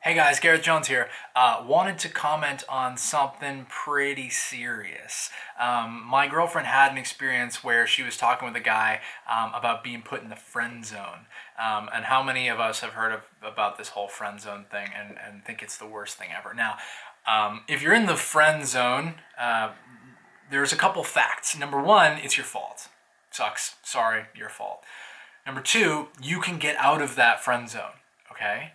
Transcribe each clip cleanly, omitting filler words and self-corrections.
Hey guys, Gareth Jones here. Wanted to comment on something pretty serious. My girlfriend had an experience where she was talking with a guy about being put in the friend zone. And how many of us have heard about this whole friend zone thing and think it's the worst thing ever? Now, if you're in the friend zone, there's a couple facts. Number one, it's your fault. Sucks. Sorry, your fault. Number two, you can get out of that friend zone. Okay?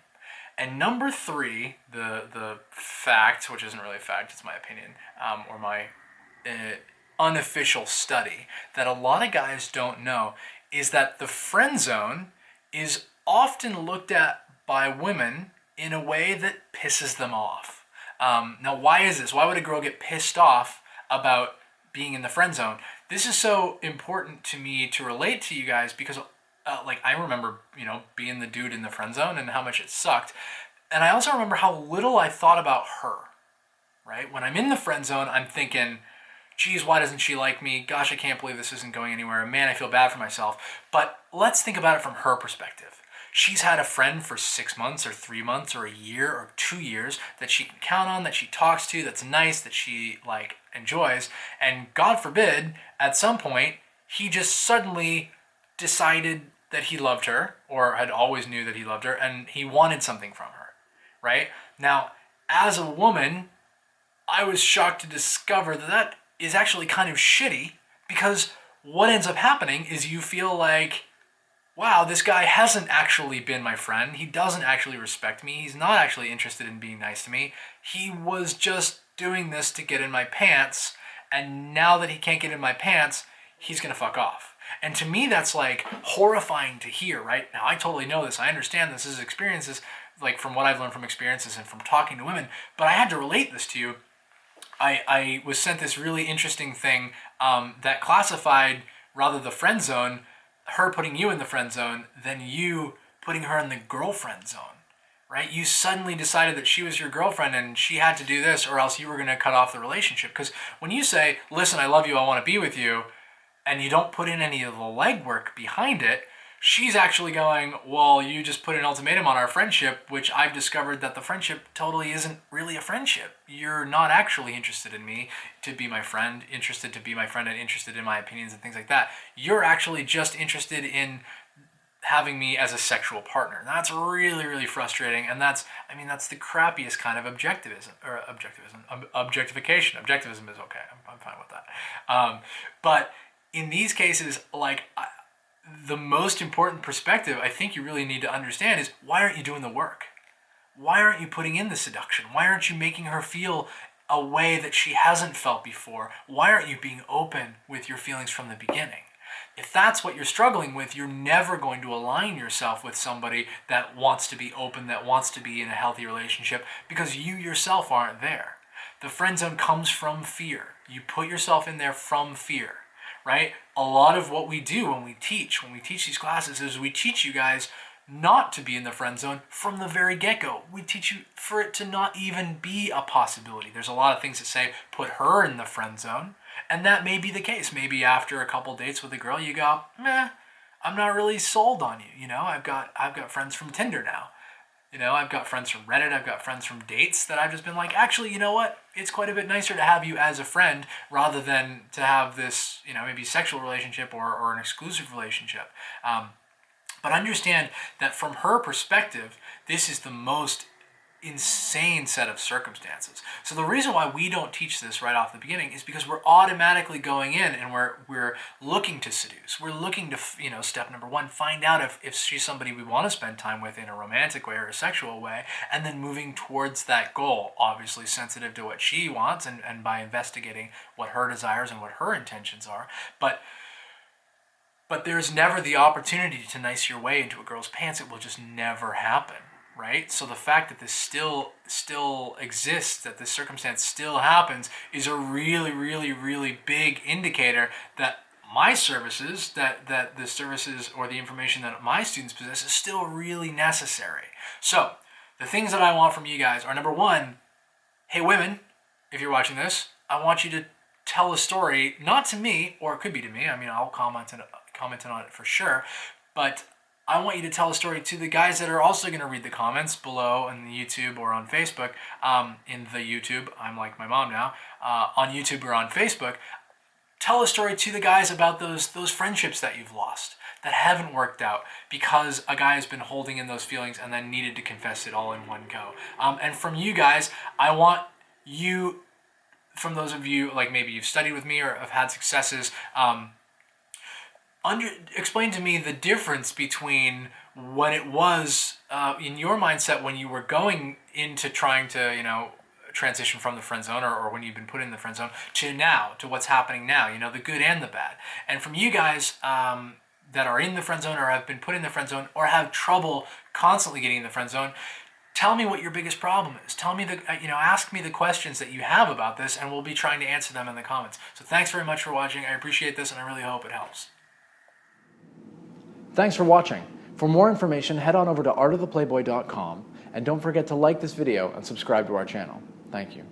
And number three, the fact, which isn't really a fact, it's my opinion, or my unofficial study, that a lot of guys don't know is that the friend zone is often looked at by women in a way that pisses them off. Now, why is this? Why would a girl get pissed off about being in the friend zone? This is so important to me to relate to you guys because like I remember, being the dude in the friend zone and how much it sucked. And I also remember how little I thought about her, right? When I'm in the friend zone, I'm thinking, geez, why doesn't she like me? Gosh, I can't believe this isn't going anywhere. Man, I feel bad for myself. But let's think about it from her perspective. She's had a friend for 6 months or 3 months or a year or 2 years that she can count on, that she talks to, that's nice, that she enjoys. And God forbid, at some point, he just suddenly decided that he loved her or had always knew that he loved her and he wanted something from her, right? Now, as a woman, I was shocked to discover that that is actually kind of shitty because what ends up happening is you feel like, wow, this guy hasn't actually been my friend. He doesn't actually respect me. He's not actually interested in being nice to me. He was just doing this to get in my pants. And now that he can't get in my pants, he's going to fuck off. And to me, that's horrifying to hear, right? Now, I totally know this. I understand this. This is experiences, from what I've learned from experiences and from talking to women. But I had to relate this to you. I was sent this really interesting thing that classified rather the friend zone, her putting you in the friend zone, than you putting her in the girlfriend zone, right? You suddenly decided that she was your girlfriend and she had to do this or else you were going to cut off the relationship. Because when you say, listen, I love you, I want to be with you, and you don't put in any of the legwork behind it, she's actually going, well, you just put an ultimatum on our friendship, which I've discovered that the friendship totally isn't really a friendship. You're not actually interested in me to be my friend, interested to be my friend and interested in my opinions and things like that. You're actually just interested in having me as a sexual partner. And that's really, really frustrating. And that's the crappiest kind of objectification. Objectivism is okay. I'm fine with that. But in these cases, the most important perspective I think you really need to understand is, why aren't you doing the work? Why aren't you putting in the seduction? Why aren't you making her feel a way that she hasn't felt before? Why aren't you being open with your feelings from the beginning? If that's what you're struggling with, you're never going to align yourself with somebody that wants to be open, that wants to be in a healthy relationship, because you yourself aren't there. The friend zone comes from fear. You put yourself in there from fear, right? A lot of what we do when we teach these classes, is we teach you guys not to be in the friend zone from the very get-go. We teach you for it to not even be a possibility. There's a lot of things that say, put her in the friend zone, and that may be the case. Maybe after a couple dates with a girl, you go, meh, I'm not really sold on you. I've got friends from Tinder now. I've got friends from Reddit, I've got friends from dates that I've just been like, actually, you know what? It's quite a bit nicer to have you as a friend rather than to have this, maybe sexual relationship or an exclusive relationship. But understand that from her perspective, this is the most insane set of circumstances. So the reason why we don't teach this right off the beginning is because we're automatically going in and we're looking to seduce. We're looking to, step number one, find out if she's somebody we want to spend time with in a romantic way or a sexual way, and then moving towards that goal, obviously sensitive to what she wants and by investigating what her desires and what her intentions are. But there's never the opportunity to nice your way into a girl's pants. It will just never happen. Right? So the fact that this still exists, that this circumstance still happens, is a really, really, really big indicator that my services, that the services or the information that my students possess is still really necessary. So the things that I want from you guys are, number one, hey women, if you're watching this, I want you to tell a story, not to me, or it could be to me. I'll comment on it for sure, but I want you to tell a story to the guys that are also going to read the comments below on the YouTube or on Facebook. In the YouTube, I'm like my mom now. On YouTube or on Facebook, tell a story to the guys about those friendships that you've lost, that haven't worked out because a guy has been holding in those feelings and then needed to confess it all in one go. And from you guys, I want you, from those of you like maybe you've studied with me or have had successes. Explain to me the difference between what it was in your mindset when you were going into trying to, transition from the friend zone, or when you've been put in the friend zone, to now, to what's happening now, the good and the bad. And from you guys that are in the friend zone or have been put in the friend zone or have trouble constantly getting in the friend zone, tell me what your biggest problem is. Tell me ask me the questions that you have about this, and we'll be trying to answer them in the comments. So thanks very much for watching. I appreciate this, and I really hope it helps. Thanks for watching. For more information, head on over to artoftheplayboy.com, and don't forget to like this video and subscribe to our channel. Thank you.